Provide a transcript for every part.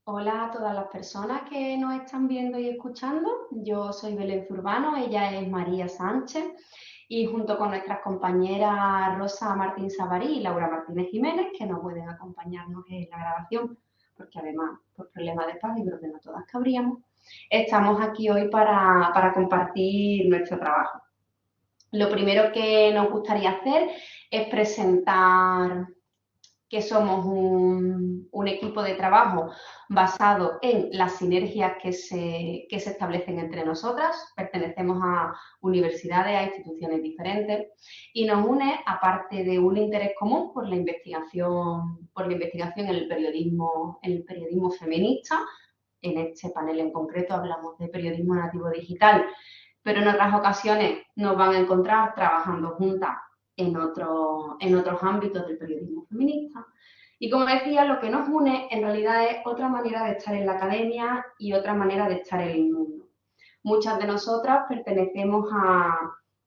Hola a todas las personas que nos están viendo y escuchando. Yo soy Belén Zurbano, ella es María Sánchez y junto con nuestras compañeras Rosa Martín Sabarí y Laura Martínez Jiménez, que no pueden acompañarnos en la grabación, porque además por problemas de espacio creo que no todas cabríamos, estamos aquí hoy para compartir nuestro trabajo. Lo primero que nos gustaría hacer es presentar que somos un equipo de trabajo basado en las sinergias que se establecen entre nosotras. Pertenecemos a universidades, a instituciones diferentes y nos une, aparte de un interés común por la investigación en el periodismo feminista. En este panel en concreto hablamos de periodismo nativo digital, pero en otras ocasiones nos van a encontrar trabajando juntas en otros ámbitos del periodismo feminista. Y como decía, lo que nos une en realidad es otra manera de estar en la academia y otra manera de estar en el mundo. Muchas de nosotras pertenecemos a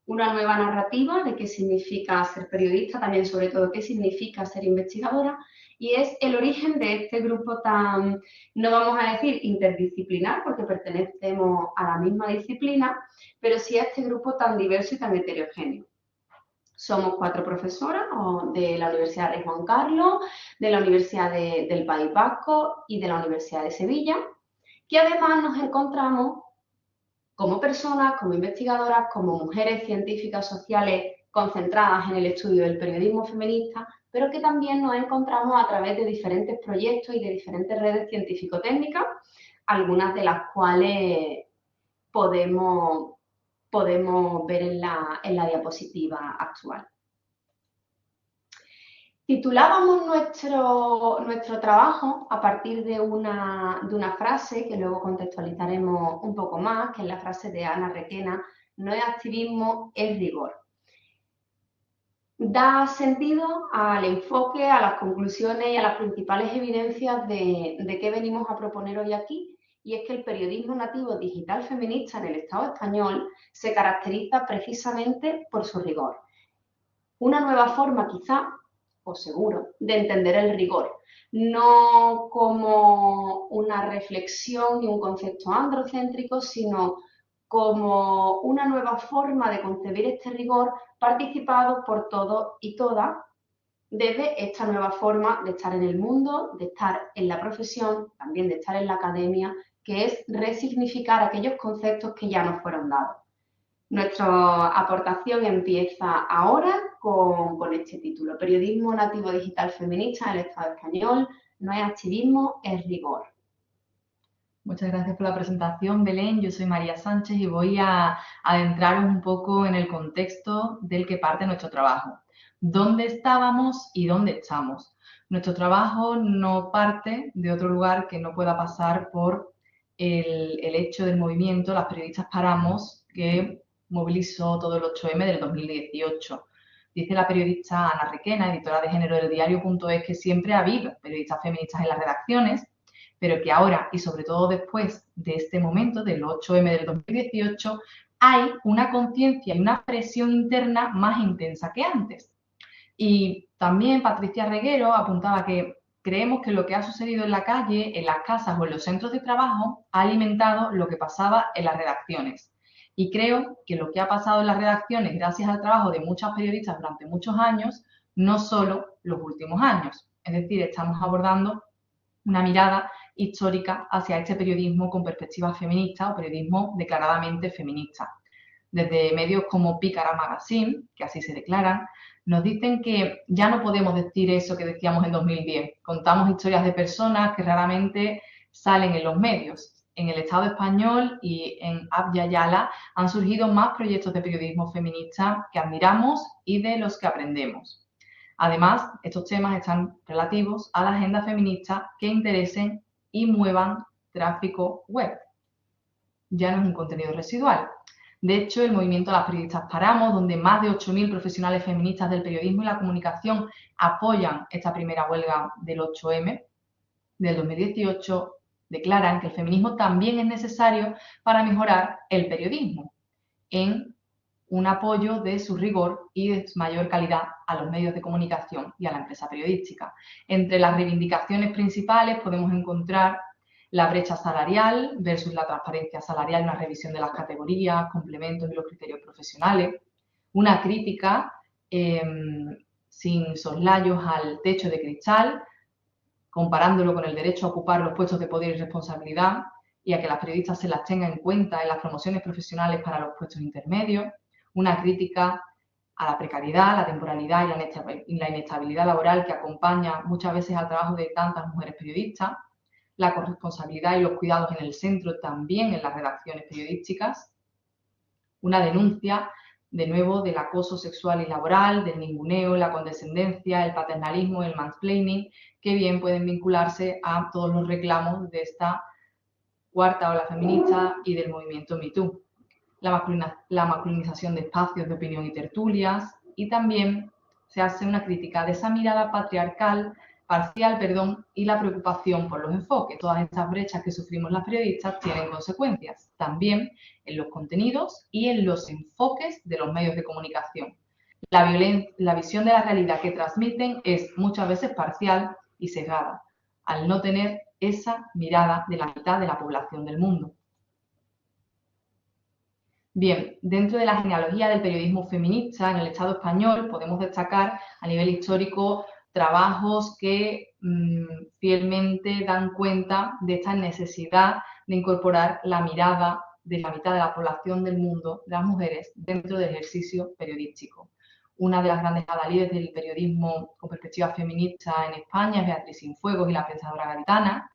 una nueva narrativa de qué significa ser periodista, también sobre todo qué significa ser investigadora, y es el origen de este grupo tan, no vamos a decir interdisciplinar, porque pertenecemos a la misma disciplina, pero sí a este grupo tan diverso y tan heterogéneo. Somos 4 profesoras de la Universidad Rey Juan Carlos, de la Universidad del País Vasco y de la Universidad de Sevilla, que además nos encontramos como personas, como investigadoras, como mujeres científicas sociales concentradas en el estudio del periodismo feminista, pero que también nos encontramos a través de diferentes proyectos y de diferentes redes científico-técnicas, algunas de las cuales podemos, podemos ver en la diapositiva actual. Titulábamos nuestro trabajo a partir de una frase que luego contextualizaremos un poco más, que es la frase de Ana Requena: no es activismo, es rigor. Da sentido al enfoque, a las conclusiones y a las principales evidencias de qué venimos a proponer hoy aquí, y es que el periodismo nativo digital feminista en el Estado español se caracteriza precisamente por su rigor. Una nueva forma, quizá, o seguro, de entender el rigor, no como una reflexión y un concepto androcéntrico, sino como una nueva forma de concebir este rigor participado por todos y todas desde esta nueva forma de estar en el mundo, de estar en la profesión, también de estar en la academia, que es resignificar aquellos conceptos que ya nos fueron dados. Nuestra aportación empieza ahora con este título: Periodismo nativo digital feminista en el Estado español, no es activismo, es rigor. Muchas gracias por la presentación, Belén. Yo soy María Sánchez y voy a adentraros un poco en el contexto del que parte nuestro trabajo. ¿Dónde estábamos y dónde estamos? Nuestro trabajo no parte de otro lugar que no pueda pasar por el hecho del movimiento Las Periodistas Paramos, que movilizó todo el 8M del 2018. Dice la periodista Ana Requena, editora de género del diario.es, que siempre ha habido periodistas feministas en las redacciones, pero que ahora y sobre todo después de este momento, del 8M del 2018, hay una conciencia y una presión interna más intensa que antes. Y también Patricia Reguero apuntaba que creemos que lo que ha sucedido en la calle, en las casas o en los centros de trabajo ha alimentado lo que pasaba en las redacciones. Y creo que lo que ha pasado en las redacciones, gracias al trabajo de muchas periodistas durante muchos años, no solo los últimos años. Es decir, estamos abordando una mirada histórica hacia este periodismo con perspectiva feminista o periodismo declaradamente feminista. Desde medios como Pícara Magazine, que así se declaran, nos dicen que ya no podemos decir eso que decíamos en 2010. Contamos historias de personas que raramente salen en los medios. En el Estado español y en Abya Yala han surgido más proyectos de periodismo feminista que admiramos y de los que aprendemos. Además, estos temas están relativos a la agenda feminista que interesen y muevan tráfico web. Ya no es un contenido residual. De hecho, el movimiento Las Periodistas Paramos, donde más de 8.000 profesionales feministas del periodismo y la comunicación apoyan esta primera huelga del 8M del 2018, declaran que el feminismo también es necesario para mejorar el periodismo en un apoyo de su rigor y de mayor calidad a los medios de comunicación y a la empresa periodística. Entre las reivindicaciones principales podemos encontrar La brecha salarial versus la transparencia salarial, una revisión de las categorías, complementos y los criterios profesionales. Una crítica sin soslayos al techo de cristal, comparándolo con el derecho a ocupar los puestos de poder y responsabilidad y a que las periodistas se las tengan en cuenta en las promociones profesionales para los puestos intermedios. Una crítica a la precariedad, la temporalidad y la inestabilidad laboral que acompaña muchas veces al trabajo de tantas mujeres periodistas. La corresponsabilidad y los cuidados en el centro también en las redacciones periodísticas. Una denuncia, de nuevo, del acoso sexual y laboral, del ninguneo, la condescendencia, el paternalismo, el mansplaining, que bien pueden vincularse a todos los reclamos de esta cuarta ola feminista y del movimiento Me Too. La masculinización de espacios de opinión y tertulias, y también se hace una crítica de esa mirada parcial, y la preocupación por los enfoques. Todas estas brechas que sufrimos las periodistas tienen consecuencias también en los contenidos y en los enfoques de los medios de comunicación. La visión de la realidad que transmiten es muchas veces parcial y sesgada, al no tener esa mirada de la mitad de la población del mundo. Bien, dentro de la genealogía del periodismo feminista en el Estado español podemos destacar a nivel histórico trabajos que fielmente dan cuenta de esta necesidad de incorporar la mirada de la mitad de la población del mundo, de las mujeres, dentro del ejercicio periodístico. Una de las grandes adalides del periodismo con perspectiva feminista en España es Beatriz Cienfuegos y la pensadora gaditana.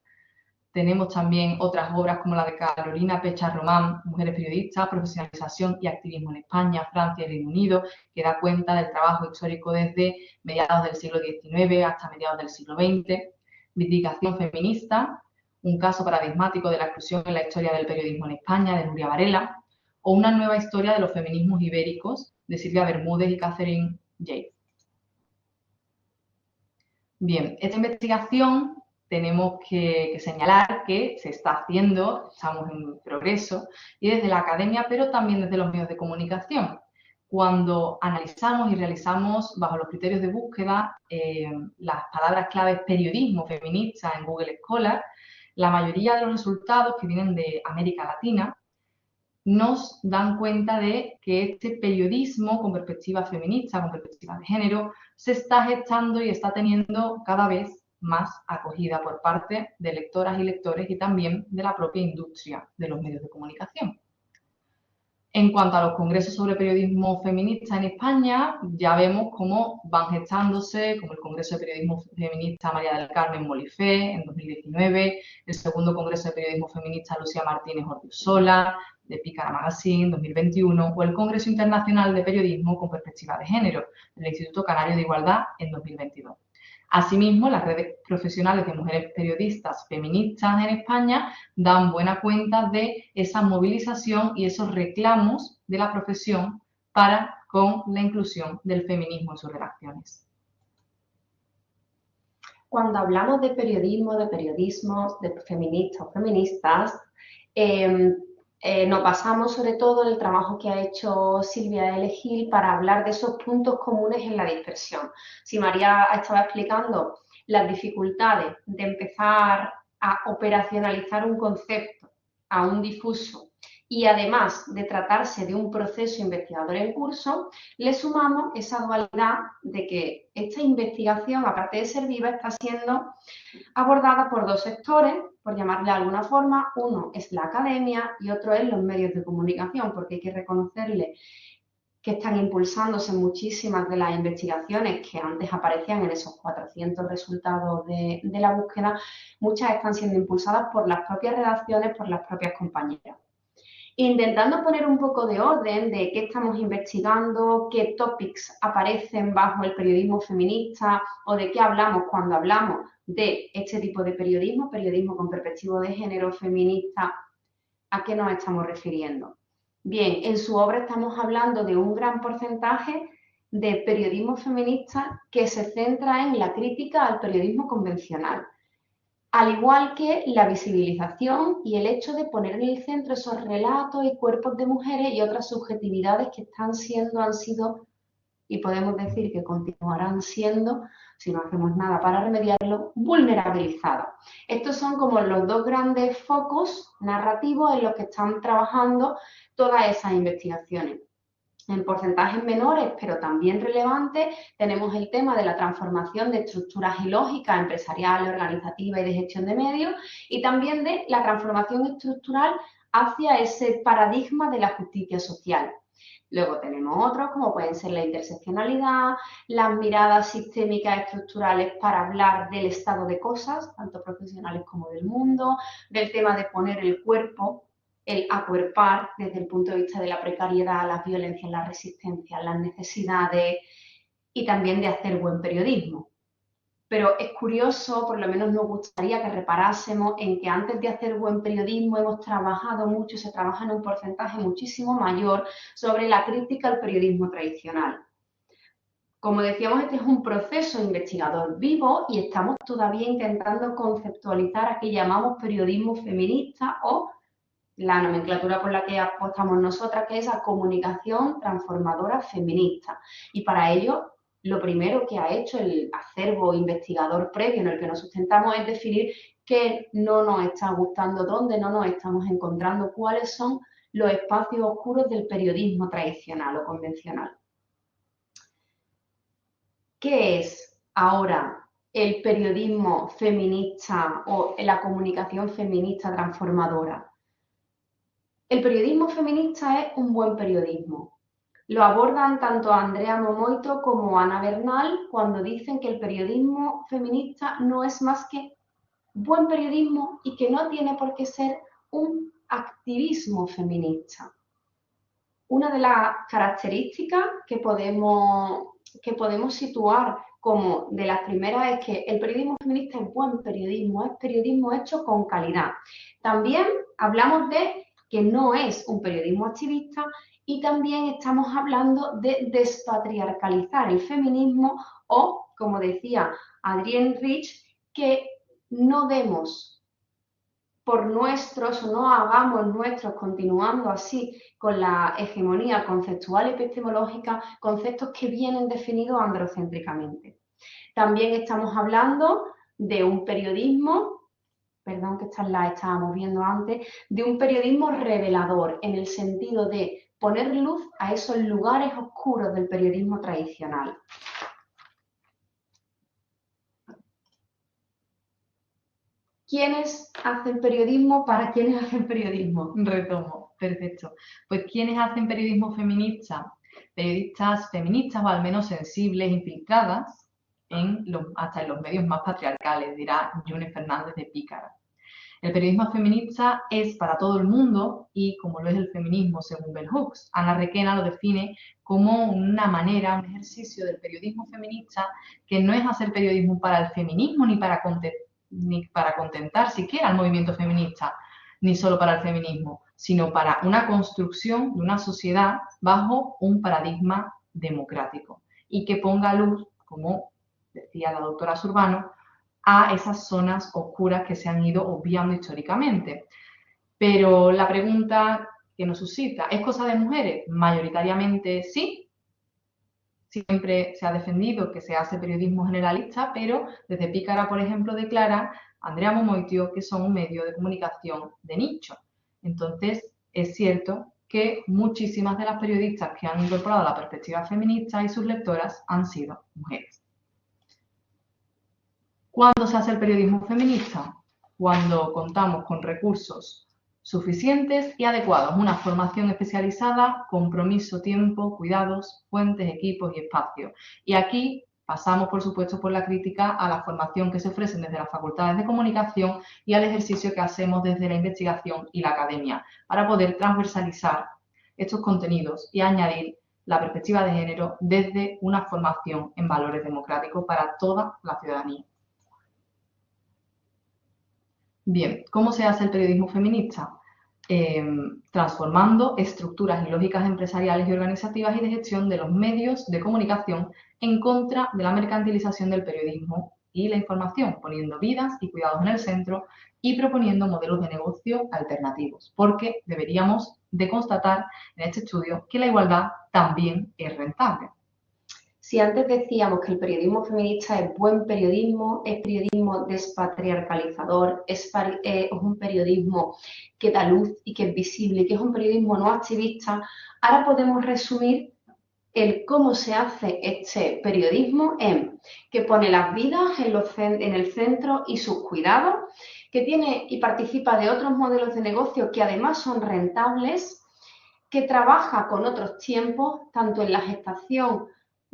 Tenemos también otras obras como la de Carolina Pecha Román, Mujeres periodistas, profesionalización y activismo en España, Francia y Reino Unido, que da cuenta del trabajo histórico desde mediados del siglo XIX hasta mediados del siglo XX. Vindicación feminista, un caso paradigmático de la exclusión en la historia del periodismo en España, de Nuria Varela, o Una nueva historia de los feminismos ibéricos, de Silvia Bermúdez y Catherine Yates. Bien, esta investigación tenemos que señalar que se está haciendo, estamos en progreso, y desde la academia, pero también desde los medios de comunicación. Cuando analizamos y realizamos bajo los criterios de búsqueda las palabras claves periodismo feminista en Google Scholar, la mayoría de los resultados que vienen de América Latina nos dan cuenta de que este periodismo con perspectiva feminista, con perspectiva de género, se está gestando y está teniendo cada vez más acogida por parte de lectoras y lectores y también de la propia industria de los medios de comunicación. En cuanto a los congresos sobre periodismo feminista en España, ya vemos cómo van gestándose, como el Congreso de Periodismo Feminista María del Carmen Molifé en 2019, el segundo Congreso de Periodismo Feminista Lucía Martínez Ortiosola, de Pícara Magazine 2021, o el Congreso Internacional de Periodismo con Perspectiva de Género, del Instituto Canario de Igualdad en 2022. Asimismo, las redes profesionales de mujeres periodistas feministas en España dan buena cuenta de esa movilización y esos reclamos de la profesión para con la inclusión del feminismo en sus redacciones. Cuando hablamos de periodismo, de feministas o feministas, nos basamos sobre todo en el trabajo que ha hecho Silvia L. Gil para hablar de esos puntos comunes en la dispersión. Si María estaba explicando las dificultades de empezar a operacionalizar un concepto a un difuso y además de tratarse de un proceso investigador en curso, le sumamos esa dualidad de que esta investigación, aparte de ser viva, está siendo abordada por dos sectores, por llamarle de alguna forma. Uno es la academia y otro es los medios de comunicación, porque hay que reconocerle que están impulsándose muchísimas de las investigaciones que antes aparecían en esos 400 resultados de la búsqueda, muchas están siendo impulsadas por las propias redacciones, por las propias compañeras. Intentando poner un poco de orden de qué estamos investigando, qué topics aparecen bajo el periodismo feminista o de qué hablamos cuando hablamos de este tipo de periodismo, periodismo con perspectiva de género feminista, ¿a qué nos estamos refiriendo? Bien, en su obra estamos hablando de un gran porcentaje de periodismo feminista que se centra en la crítica al periodismo convencional, al igual que la visibilización y el hecho de poner en el centro esos relatos y cuerpos de mujeres y otras subjetividades que han sido y podemos decir que continuarán siendo, si no hacemos nada para remediarlo, vulnerabilizadas. Estos son como los dos grandes focos narrativos en los que están trabajando todas esas investigaciones. En porcentajes menores, pero también relevantes, tenemos el tema de la transformación de estructuras y lógicas empresariales, organizativas y de gestión de medios, y también de la transformación estructural hacia ese paradigma de la justicia social. Luego tenemos otros, como pueden ser la interseccionalidad, las miradas sistémicas estructurales para hablar del estado de cosas, tanto profesionales como del mundo, del tema de poner el cuerpo, el acuerpar desde el punto de vista de la precariedad, las violencias, las resistencias, las necesidades y también de hacer buen periodismo. Pero es curioso, por lo menos nos gustaría que reparásemos en que antes de hacer buen periodismo hemos trabajado mucho, se trabaja en un porcentaje muchísimo mayor sobre la crítica al periodismo tradicional. Como decíamos, este es un proceso investigador vivo y estamos todavía intentando conceptualizar a qué llamamos periodismo feminista o la nomenclatura por la que apostamos nosotras, que es la comunicación transformadora feminista. Y para ello, lo primero que ha hecho el acervo investigador previo en el que nos sustentamos es definir qué no nos está gustando, dónde no nos estamos encontrando, cuáles son los espacios oscuros del periodismo tradicional o convencional. ¿Qué es ahora el periodismo feminista o la comunicación feminista transformadora? El periodismo feminista es un buen periodismo. Lo abordan tanto Andrea Momoito como Ana Bernal cuando dicen que el periodismo feminista no es más que buen periodismo y que no tiene por qué ser un activismo feminista. Una de las características que podemos situar como de las primeras es que el periodismo feminista es buen periodismo, es periodismo hecho con calidad. También hablamos de que no es un periodismo activista y también estamos hablando de despatriarcalizar el feminismo o, como decía Adrienne Rich, que no demos por nuestros o no hagamos nuestros, continuando así con la hegemonía conceptual epistemológica, conceptos que vienen definidos androcéntricamente. También estamos hablando de un periodismo, perdón que esta la estábamos viendo antes, de un periodismo revelador, en el sentido de poner luz a esos lugares oscuros del periodismo tradicional. ¿Quiénes hacen periodismo? ¿Para quiénes hacen periodismo? Retomo, perfecto. Pues ¿quiénes hacen periodismo feminista? Periodistas feministas o al menos sensibles, infiltradas hasta en los medios más patriarcales, dirá Yune Fernández de Pícara. El periodismo feminista es para todo el mundo y como lo es el feminismo según Bell Hooks. Ana Requena lo define como una manera, un ejercicio del periodismo feminista que no es hacer periodismo para el feminismo ni para contentar siquiera al movimiento feminista, ni solo para el feminismo, sino para una construcción de una sociedad bajo un paradigma democrático y que ponga luz, como decía la doctora Zurbano, a esas zonas oscuras que se han ido obviando históricamente. Pero la pregunta que nos suscita, ¿es cosa de mujeres? Mayoritariamente sí. Siempre se ha defendido que se hace periodismo generalista, pero desde Pícara, por ejemplo, declara Andrea Momoitio que son un medio de comunicación de nicho. Entonces, es cierto que muchísimas de las periodistas que han incorporado la perspectiva feminista y sus lectoras han sido mujeres. ¿Cuándo se hace el periodismo feminista? Cuando contamos con recursos suficientes y adecuados, una formación especializada, compromiso, tiempo, cuidados, fuentes, equipos y espacios. Y aquí pasamos, por supuesto, por la crítica a la formación que se ofrece desde las facultades de comunicación y al ejercicio que hacemos desde la investigación y la academia para poder transversalizar estos contenidos y añadir la perspectiva de género desde una formación en valores democráticos para toda la ciudadanía. Bien, ¿cómo se hace el periodismo feminista? Transformando estructuras y lógicas empresariales y organizativas y de gestión de los medios de comunicación en contra de la mercantilización del periodismo y la información, poniendo vidas y cuidados en el centro y proponiendo modelos de negocio alternativos, porque deberíamos de constatar en este estudio que la igualdad también es rentable. Si antes decíamos que el periodismo feminista es buen periodismo, es periodismo despatriarcalizador, es un periodismo que da luz y que es visible, que es un periodismo no activista, ahora podemos resumir el cómo se hace este periodismo en que pone las vidas en el centro y sus cuidados, que tiene y participa de otros modelos de negocio que además son rentables, que trabaja con otros tiempos, tanto en la gestación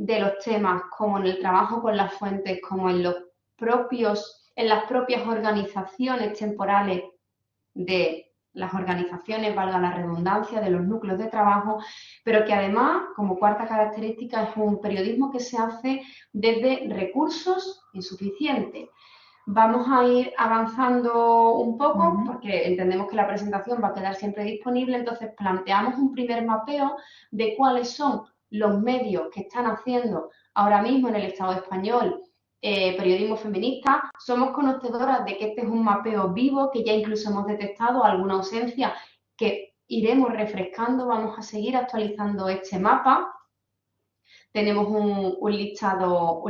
de los temas como en el trabajo con las fuentes, como en las propias organizaciones temporales de las organizaciones, valga la redundancia, de los núcleos de trabajo, pero que además, como cuarta característica, es un periodismo que se hace desde recursos insuficientes. Vamos a ir avanzando un poco porque entendemos que la presentación va a quedar siempre disponible, entonces planteamos un primer mapeo de cuáles son los medios que están haciendo ahora mismo en el Estado español periodismo feminista. Somos conocedoras de que este es un mapeo vivo, que ya incluso hemos detectado alguna ausencia que iremos refrescando, vamos a seguir actualizando este mapa. Tenemos un listado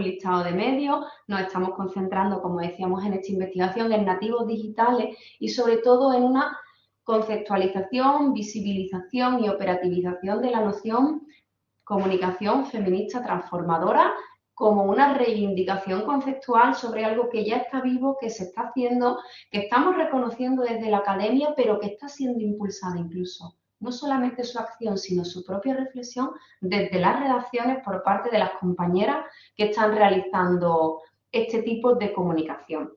de medios, nos estamos concentrando, como decíamos, en esta investigación en nativos digitales y sobre todo en una conceptualización, visibilización y operativización de la noción comunicación feminista transformadora como una reivindicación conceptual sobre algo que ya está vivo, que se está haciendo, que estamos reconociendo desde la academia, pero que está siendo impulsada incluso, no solamente su acción, sino su propia reflexión desde las redacciones por parte de las compañeras que están realizando este tipo de comunicación.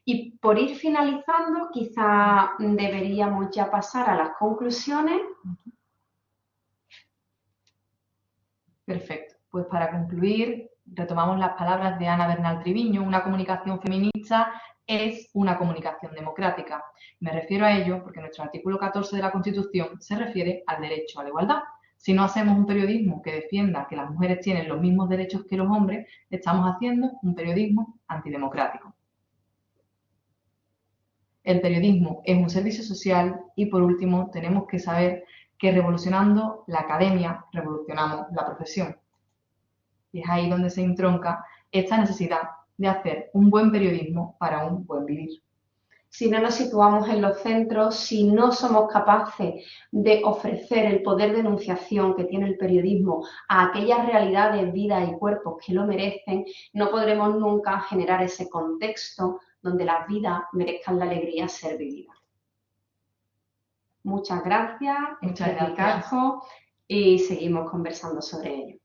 Y por ir finalizando, quizá deberíamos ya pasar a las conclusiones. Perfecto. Pues para concluir, retomamos las palabras de Ana Bernal Triviño: una comunicación feminista es una comunicación democrática. Me refiero a ello porque nuestro artículo 14 de la Constitución se refiere al derecho a la igualdad. Si no hacemos un periodismo que defienda que las mujeres tienen los mismos derechos que los hombres, estamos haciendo un periodismo antidemocrático. El periodismo es un servicio social y, por último, tenemos que saber que revolucionando la academia, revolucionamos la profesión. Y es ahí donde se entronca esta necesidad de hacer un buen periodismo para un buen vivir. Si no nos situamos en los centros, si no somos capaces de ofrecer el poder de enunciación que tiene el periodismo a aquellas realidades, vidas y cuerpos que lo merecen, no podremos nunca generar ese contexto donde las vidas merezcan la alegría de ser vividas. Muchas gracias. Muchas gracias. Y seguimos conversando sobre ello.